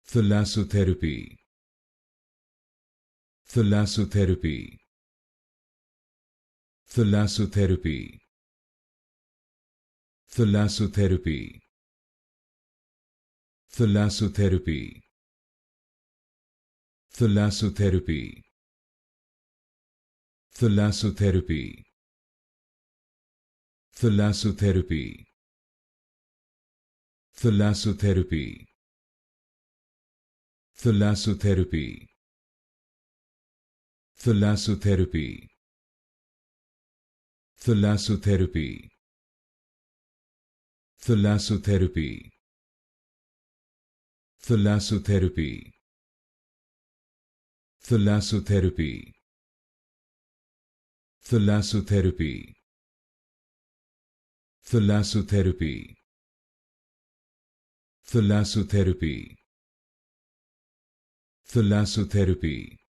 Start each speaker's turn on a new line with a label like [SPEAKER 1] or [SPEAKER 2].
[SPEAKER 1] Thalassotherapy. Thalassotherapy. Thalassotherapy. Thalassotherapy. Thalassotherapy. Thalassotherapy. Thalassotherapy. Thalassotherapy. Thalassotherapy. Thalassotherapy. Thalassotherapy. Thalassotherapy. Thalassotherapy. Thalassotherapy. Thalassotherapy. Thalassotherapy. Thalassotherapy. Thalassotherapy. Thalassotherapy.